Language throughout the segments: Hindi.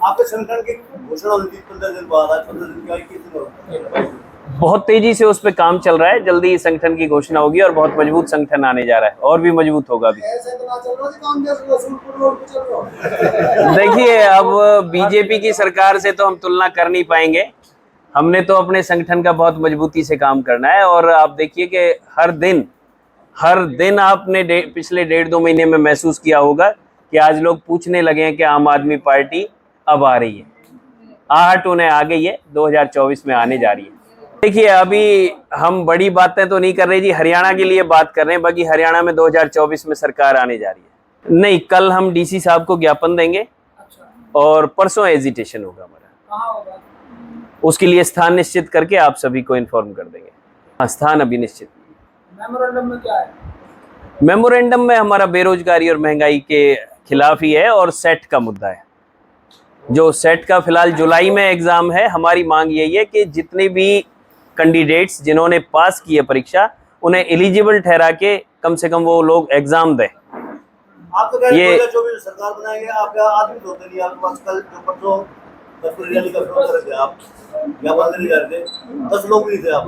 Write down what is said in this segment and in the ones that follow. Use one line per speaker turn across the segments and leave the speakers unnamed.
आपके संगठन की घोषणा हुई थी 15 दिन बाद, आज 15 दिन का 21 दिन हो गया।
बहुत तेजी से उस पर काम चल रहा है। जल्दी संगठन की घोषणा होगी और बहुत मजबूत संगठन आने जा रहा है और भी मजबूत होगा भी। देखिए, अब बीजेपी की सरकार से तो हम तुलना कर नहीं पाएंगे। हमने तो अपने संगठन का बहुत मजबूती से काम करना है। और आप देखिए कि हर दिन आपने पिछले 1.5-2 महीने में महसूस किया होगा कि आज लोग पूछने लगे हैं कि आम आदमी पार्टी अब आ रही है। आहट उन्हें आ गई है, 2024 में आने जा रही है। देखिए, अभी हम बड़ी बातें तो नहीं कर रहे जी, हरियाणा के लिए बात कर रहे हैं। बाकी हरियाणा में 2024 में सरकार आने जा रही है। नहीं, कल हम डीसी साहब को ज्ञापन देंगे और परसों एजिटेशन होगा हमारा। उसके लिए स्थान निश्चित करके आप सभी को इन्फॉर्म कर देंगे। स्थान अभी निश्चित।
मेमोरेंडम में क्या है?
मेमोरेंडम में हमारा बेरोजगारी और महंगाई के खिलाफ ही है और सेट का मुद्दा है। जो सेट का फिलहाल जुलाई में एग्जाम है, हमारी मांग यही है कि जितने भी कैंडिडेट्स जिन्होंने पास की है परीक्षा, उन्हें एलिजिबल ठहरा के कम से कम वो लोग एग्जाम दें।
आप तो कह रहे हैं जो भी सरकार बनाएंगे आपका आदमी तो होते नहीं, आपके पास कल जो परसों रैली का विरोध कर रहे थे आप, ज्ञापन देने जा रहे थे, 10 लोग भी थे आप।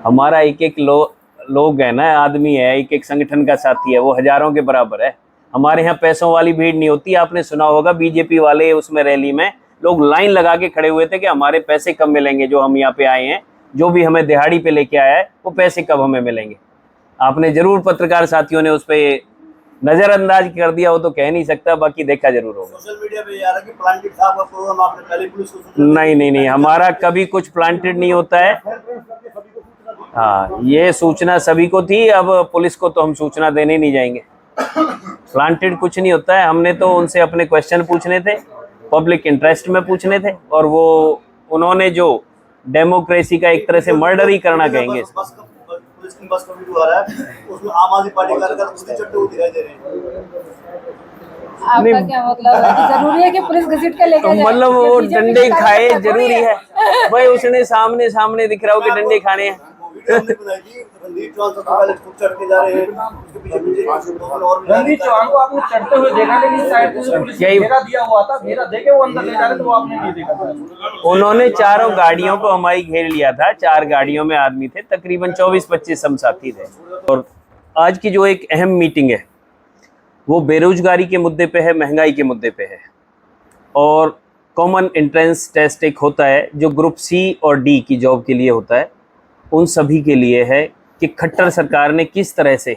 हमारा एक लोग है ना, आदमी है, एक संगठन का साथी है, वो हजारों के बराबर है। हमारे यहाँ पैसों वाली भीड़ नहीं होती। आपने सुना होगा बीजेपी वाले उसमें रैली में लोग लाइन लगा के खड़े हुए थे कि हमारे पैसे कब मिलेंगे, जो हम यहाँ पे आए हैं, जो भी हमें दिहाड़ी पे लेके आया है, वो पैसे कब हमें मिलेंगे। आपने जरूर पत्रकार साथियों ने उस पर नजरअंदाज कर दिया, वो तो कह नहीं सकता, बाकी देखा जरूर होगा।
सोशल मीडिया पे यार कि प्लांटेड साहब का प्रोग्राम आपने पहले पुलिस को
नहीं, हमारा कभी कुछ प्लांटेड नहीं होता है। हाँ, ये सूचना सभी को थी। अब पुलिस को तो हम सूचना देने नहीं जाएंगे। प्लांटेड कुछ नहीं होता है। हमने तो उनसे अपने क्वेश्चन पूछने थे, पब्लिक इंटरेस्ट में पूछने थे, और वो उन्होंने जो डेमोक्रेसी का एक तरह से मर्डर ही करना कहेंगे।
पुलिस की बस का वीडियो आ रहा है, उसमें आम आदमी पार्टी कार्यकर्ता खुद ही चढ़ते हुए दिखाई दे रहे हैं।
आपका क्या मतलब है कि जरूरी है कि पुलिस घसीट के लेके जाए?
मतलब वो डंडे खाए जरूरी है भाई? उसने सामने दिख रहा हो कि डंडे खाने हैं।
रणदीप चौहान सबसे पहले खुद चढ़ के जा रहे हैं, उसके पीछे
रणदीप चौहान को आपने चढ़ते हुए देखा, लेकिन शायद पुलिस ने घेरा दिया हुआ था, घेरा देके वो अंदर ले जा रहे थे, वो आपने नहीं देखा?
उन्होंने चारों गाड़ियों को हमारी घेर लिया था। 4 गाड़ियों में आदमी थे, तकरीबन 24-25 हम साथी थे। और आज की जो एक अहम मीटिंग है वो बेरोजगारी के मुद्दे पे है, महंगाई के मुद्दे पे है। और कॉमन एंट्रेंस टेस्ट एक होता है जो ग्रुप सी और डी की जॉब के लिए होता है, उन सभी के लिए है कि खट्टर सरकार ने किस तरह से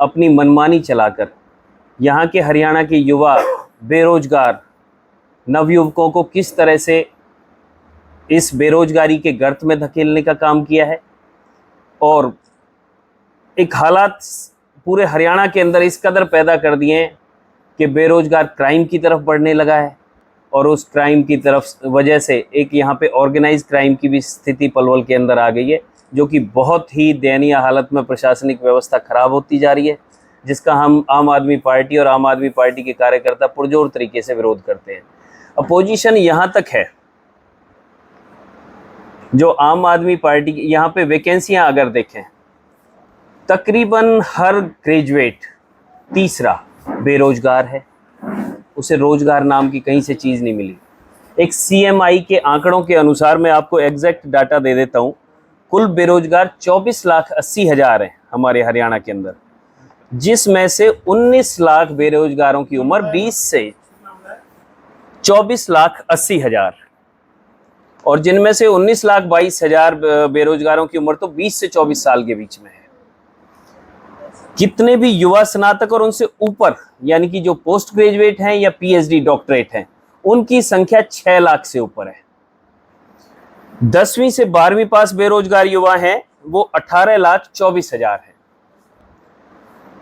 अपनी मनमानी चलाकर यहाँ के हरियाणा के युवा बेरोजगार नवयुवकों को किस तरह से इस बेरोजगारी के गर्त में धकेलने का काम किया है। और एक हालात पूरे हरियाणा के अंदर इस कदर पैदा कर दिए हैं कि बेरोजगार क्राइम की तरफ बढ़ने लगा है, और उस क्राइम की तरफ वजह से एक यहाँ पे ऑर्गेनाइज क्राइम की भी स्थिति पलवल के अंदर आ गई है, जो कि बहुत ही दयनीय हालत में प्रशासनिक व्यवस्था खराब होती जा रही है, जिसका हम आम आदमी पार्टी और आम आदमी पार्टी के कार्यकर्ता पुरजोर तरीके से विरोध करते हैं। अपोजिशन यहाँ तक है, जो आम आदमी पार्टी की यहाँ पे वैकेंसियाँ अगर देखें, तकरीबन हर ग्रेजुएट तीसरा बेरोजगार है। उसे रोजगार नाम की कहीं से चीज़ नहीं मिली। एक CMI के आंकड़ों के अनुसार, मैं आपको एग्जैक्ट डाटा दे देता हूँ, कुल बेरोजगार 24,80,000 हैं हमारे हरियाणा के अंदर, जिसमें से 19 लाख बेरोजगारों की उम्र 20 से 24,80,000, और जिनमें से 19,22,000 बेरोजगारों की उम्र तो 20 से 24 साल के बीच में है। कितने भी युवा स्नातक और उनसे ऊपर यानी कि जो पोस्ट ग्रेजुएट हैं या PhD डॉक्टरेट हैं, उनकी संख्या 6 लाख से ऊपर है। 10वीं से 12वीं पास बेरोजगार युवा हैं वो 18,24,000 है।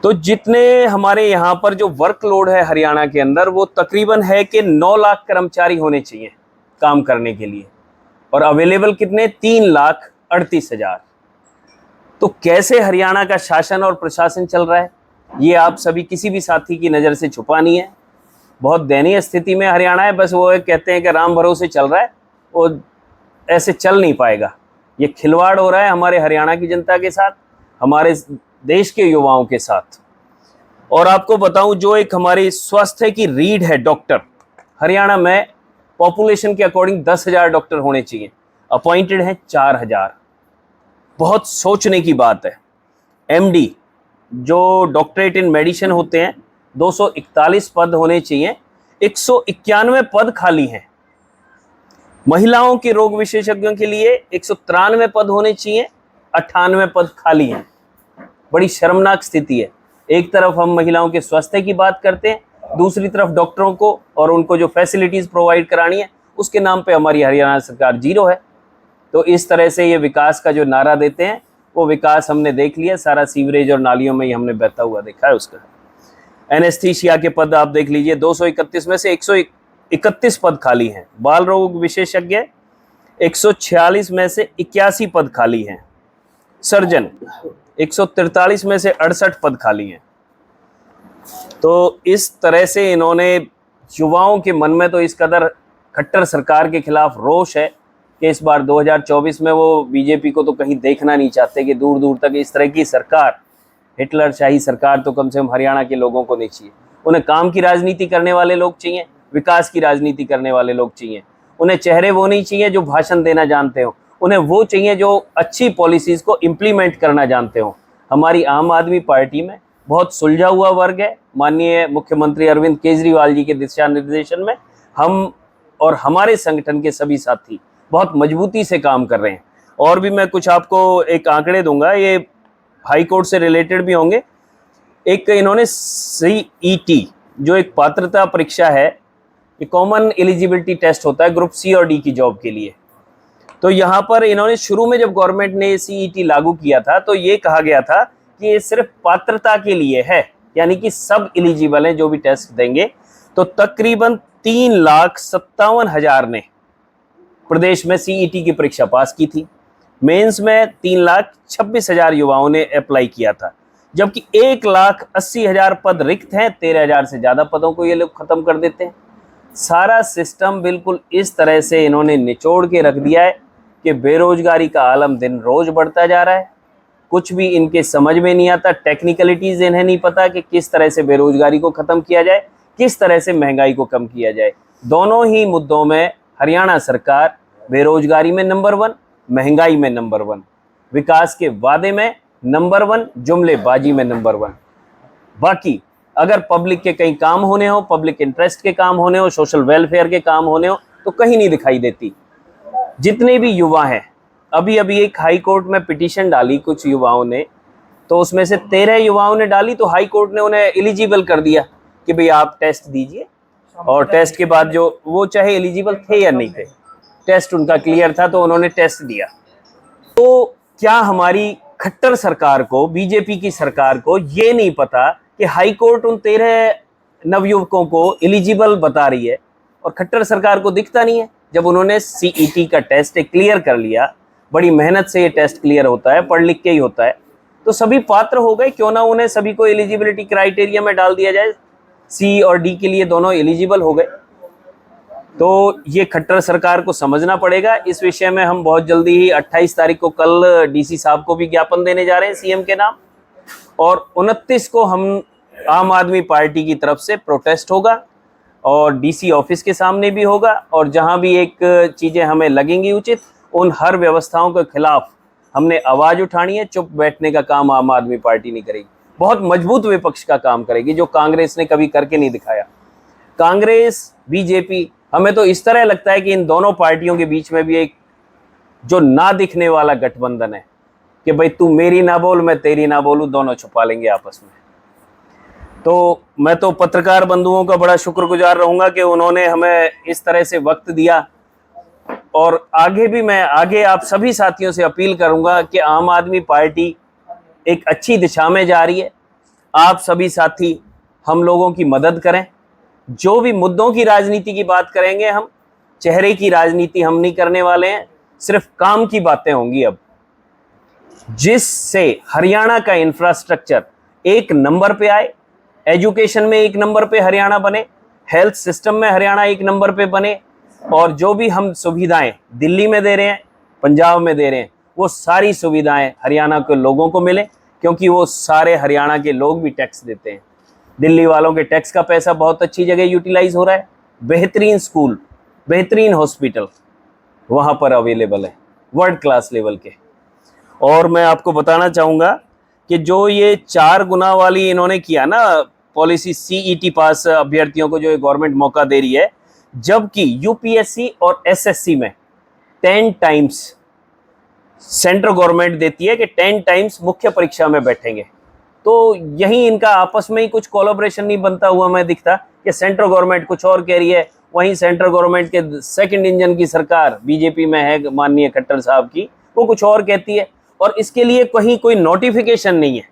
तो जितने हमारे यहाँ पर जो वर्कलोड है हरियाणा के अंदर, वो तकरीबन है कि 9 लाख कर्मचारी होने चाहिए काम करने के लिए, और अवेलेबल कितने? 3,38,000। तो कैसे हरियाणा का शासन और प्रशासन चल रहा है, ये आप सभी किसी भी साथी की नज़र से छुपा नहीं है। बहुत दयनीय स्थिति में हरियाणा है। बस वो कहते हैं कि राम भरोसे चल रहा है, वो ऐसे चल नहीं पाएगा। ये खिलवाड़ हो रहा है हमारे हरियाणा की जनता के साथ, हमारे देश के युवाओं के साथ। और आपको बताऊं, जो एक हमारी स्वास्थ्य की रीढ़ है डॉक्टर, हरियाणा में पॉपुलेशन के अकॉर्डिंग 10,000 डॉक्टर होने चाहिए, अपॉइंटेड हैं 4,000। बहुत सोचने की बात है। एमडी जो डॉक्टरेट इन मेडिसिन होते हैं 241 पद होने चाहिए, 191 पद खाली हैं। महिलाओं के रोग विशेषज्ञों के लिए 193 पद होने चाहिए, 98 पद खाली हैं। बड़ी शर्मनाक स्थिति है। एक तरफ हम महिलाओं के स्वास्थ्य की बात करते हैं, दूसरी तरफ डॉक्टरों को और उनको जो फैसिलिटीज प्रोवाइड करानी है उसके नाम पे हमारी हरियाणा सरकार जीरो है। तो इस तरह से ये विकास का जो नारा देते हैं वो विकास हमने देख लिया, सारा सीवरेज और नालियों में ही हमने बहता हुआ देखा है उसका। एनेस्थीसिया के पद आप देख लीजिए, 231 में से 131 पद खाली हैं। बाल रोग विशेषज्ञ 146 में से 81 पद खाली हैं। सर्जन 143 में से 68 पद खाली हैं। तो इस तरह से इन्होंने युवाओं के मन में तो इस कदर खट्टर सरकार के खिलाफ रोष है कि इस बार 2024 में वो बीजेपी को तो कहीं देखना नहीं चाहते कि दूर दूर तक इस तरह की सरकार, हिटलर शाही सरकार तो कम से कम हरियाणा के लोगों को नहीं चाहिए। उन्हें काम की राजनीति करने वाले लोग चाहिए, विकास की राजनीति करने वाले लोग चाहिए। उन्हें चेहरे वो नहीं चाहिए जो भाषण देना जानते हो, उन्हें वो चाहिए जो अच्छी पॉलिसीज़ को इम्प्लीमेंट करना जानते हो। हमारी आम आदमी पार्टी में बहुत सुलझा हुआ वर्ग है। माननीय मुख्यमंत्री अरविंद केजरीवाल जी के दिशा निर्देशन में हम और हमारे संगठन के सभी साथी बहुत मजबूती से काम कर रहे हैं। और भी मैं कुछ आपको एक आंकड़े दूंगा, ये हाई कोर्ट से रिलेटेड भी होंगे। एक इन्होंने CET जो एक पात्रता परीक्षा है, ये कॉमन एलिजिबिलिटी टेस्ट होता है ग्रुप C और D की जॉब के लिए। तो यहाँ पर इन्होंने शुरू में जब गवर्नमेंट ने CET लागू किया था तो ये कहा गया था कि ये सिर्फ पात्रता के लिए है, यानी कि सब एलिजिबल हैं जो भी टेस्ट देंगे। तो तकरीबन 3,57,000 ने प्रदेश में CET की परीक्षा पास की थी। मेंस में 3,26,000 युवाओं ने अप्लाई किया था, जबकि 1,80,000 पद रिक्त हैं। 13,000 से ज़्यादा पदों को ये लोग ख़त्म कर देते हैं। सारा सिस्टम बिल्कुल इस तरह से इन्होंने निचोड़ के रख दिया है कि बेरोजगारी का आलम दिन रोज़ बढ़ता जा रहा है। कुछ भी इनके समझ में नहीं आता, टेक्निकलिटीज़ इन्हें नहीं पता कि किस तरह से बेरोजगारी को ख़त्म किया जाए, किस तरह से महंगाई को कम किया जाए। दोनों ही मुद्दों में हरियाणा सरकार बेरोजगारी में नंबर 1, महंगाई में नंबर 1, विकास के वादे में नंबर 1, जुमलेबाजी में नंबर 1। बाकी अगर पब्लिक के कहीं काम होने हो, पब्लिक इंटरेस्ट के काम होने हो, सोशल वेलफेयर के काम होने हो, तो कहीं नहीं दिखाई देती। जितने भी युवा हैं, अभी एक हाई कोर्ट में पिटीशन डाली कुछ युवाओं ने, तो उसमें से 13 युवाओं ने डाली, तो हाई कोर्ट ने उन्हें एलिजिबल कर दिया कि भाई आप टेस्ट दीजिए। और टेस्ट के बाद जो वो चाहे एलिजिबल थे या नहीं थे, टेस्ट उनका क्लियर था तो उन्होंने टेस्ट दिया। तो क्या हमारी खट्टर सरकार को, बीजेपी की सरकार को ये नहीं पता कि हाई कोर्ट उन 13 नवयुवकों को एलिजिबल बता रही है और खट्टर सरकार को दिखता नहीं है? जब उन्होंने CET का टेस्ट क्लियर कर लिया, बड़ी मेहनत से ये टेस्ट क्लियर होता है, पढ़ लिख के ही होता है, तो सभी पात्र हो गए। क्यों ना उन्हें सभी को एलिजिबिलिटी क्राइटेरिया में डाल दिया जाए, C और D के लिए दोनों एलिजिबल हो गए। तो ये खट्टर सरकार को समझना पड़ेगा। इस विषय में हम बहुत जल्दी ही 28 तारीख को कल DC साहब को भी ज्ञापन देने जा रहे हैं CM के नाम, और 29 को हम आम आदमी पार्टी की तरफ से प्रोटेस्ट होगा और DC ऑफिस के सामने भी होगा। और जहां भी एक चीज़ें हमें लगेंगी उचित, उन हर व्यवस्थाओं के खिलाफ हमने आवाज़ उठानी है। चुप बैठने का काम आम आदमी पार्टी नहीं करेगी, बहुत मजबूत विपक्ष का काम करेगी, जो कांग्रेस ने कभी करके नहीं दिखाया। कांग्रेस, बीजेपी, हमें तो इस तरह लगता है कि इन दोनों पार्टियों के बीच में भी एक जो ना दिखने वाला गठबंधन है कि भाई तू मेरी ना बोल, मैं तेरी ना बोलूं, दोनों छुपा लेंगे आपस में। तो मैं तो पत्रकार बंधुओं का बड़ा शुक्रगुजार रहूंगा कि उन्होंने हमें इस तरह से वक्त दिया। और आगे भी मैं आप सभी साथियों से अपील करूंगा कि आम आदमी पार्टी एक अच्छी दिशा में जा रही है। आप सभी साथी हम लोगों की मदद करें। जो भी मुद्दों की राजनीति की बात करेंगे, हम चेहरे की राजनीति हम नहीं करने वाले हैं, सिर्फ काम की बातें होंगी अब, जिससे हरियाणा का इंफ्रास्ट्रक्चर एक नंबर पे आए, एजुकेशन में एक नंबर पे हरियाणा बने, हेल्थ सिस्टम में हरियाणा एक नंबर पे बने, और जो भी हम सुविधाएं दिल्ली में दे रहे हैं, पंजाब में दे रहे हैं, वो सारी सुविधाएं हरियाणा के लोगों को मिले, क्योंकि वो सारे हरियाणा के लोग भी टैक्स देते हैं। दिल्ली वालों के टैक्स का पैसा बहुत अच्छी जगह यूटिलाइज हो रहा है, बेहतरीन स्कूल, बेहतरीन हॉस्पिटल वहाँ पर अवेलेबल है, वर्ल्ड क्लास लेवल के। और मैं आपको बताना चाहूँगा कि जो ये 4 गुना वाली इन्होंने किया ना पॉलिसी, सीईटी पास अभ्यर्थियों को जो गवर्नमेंट मौका दे रही है, जबकि यूपीएससी और एसएससी में 10 टाइम्स सेंट्रल गवर्नमेंट देती है कि 10 टाइम्स मुख्य परीक्षा में बैठेंगे। तो यही इनका आपस में ही कुछ कोलैबोरेशन नहीं बनता हुआ मैं दिखता कि सेंट्रल गवर्नमेंट कुछ और कह रही है, वहीं सेंट्रल गवर्नमेंट के सेकंड इंजन की सरकार बीजेपी में है माननीय खट्टर साहब की, वो कुछ और कहती है। और इसके लिए कहीं कोई नोटिफिकेशन नहीं है।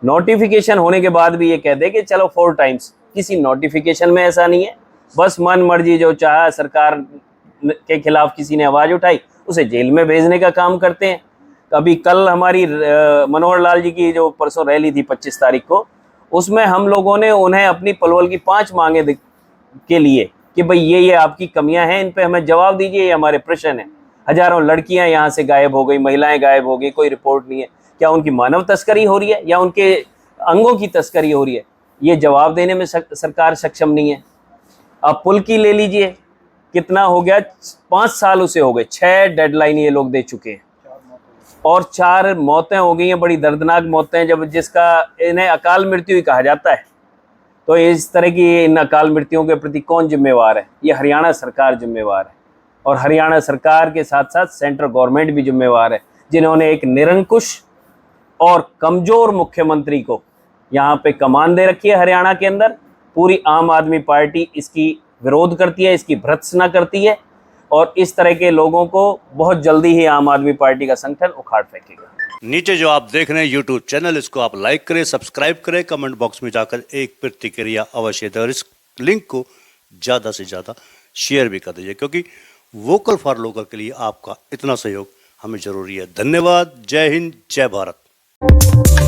नोटिफिकेशन होने के बाद भी ये कह दे कि चलो 4 टाइम्स, किसी नोटिफिकेशन में ऐसा नहीं है। बस मन मर्जी जो चाहा, सरकार के खिलाफ किसी ने आवाज़ उठाई उसे जेल में भेजने का काम करते हैं। अभी कल हमारी मनोहर लाल जी की जो परसों रैली थी 25 तारीख को, उसमें हम लोगों ने उन्हें अपनी पलवल की 5 मांगे के लिए कि भाई ये आपकी कमियां हैं, इन पे हमें जवाब दीजिए, ये हमारे प्रश्न है। हजारों लड़कियां यहाँ से गायब हो गई, महिलाएं गायब हो गई, कोई रिपोर्ट नहीं है। क्या उनकी मानव तस्करी हो रही है या उनके अंगों की तस्करी हो रही है? ये जवाब देने में सरकार सक्षम नहीं है। आप पुल की ले लीजिए, कितना हो गया, 5 साल उसे हो गए, 6 डेडलाइन ये लोग दे चुके हैं और 4 मौतें हो गई हैं, बड़ी दर्दनाक मौतें, जब जिसका इन्हें अकाल मृत्यु ही कहा जाता है। तो इस तरह की इन अकाल मृत्युओं के प्रति कौन जिम्मेवार है? ये हरियाणा सरकार जिम्मेवार है, और हरियाणा सरकार के साथ साथ सेंट्रल गवर्नमेंट भी जिम्मेवार है, जिन्होंने एक निरंकुश और कमज़ोर मुख्यमंत्री को यहाँ पे कमान दे रखी है हरियाणा के अंदर। पूरी आम आदमी पार्टी इसकी विरोध करती है, इसकी भर्त्सना करती है, और इस तरह के लोगों को बहुत जल्दी ही आम आदमी पार्टी का संगठन उखाड़ फेंकेगा।
नीचे जो आप देख रहे हैं यूट्यूब चैनल, इसको आप लाइक करें, सब्सक्राइब करें, कमेंट बॉक्स में जाकर एक प्रतिक्रिया अवश्य दें और इस लिंक को ज़्यादा से ज़्यादा शेयर भी कर दीजिए, क्योंकि वोकल फॉर लोकल के लिए आपका इतना सहयोग हमें ज़रूरी है। धन्यवाद। जय हिंद, जय भारत।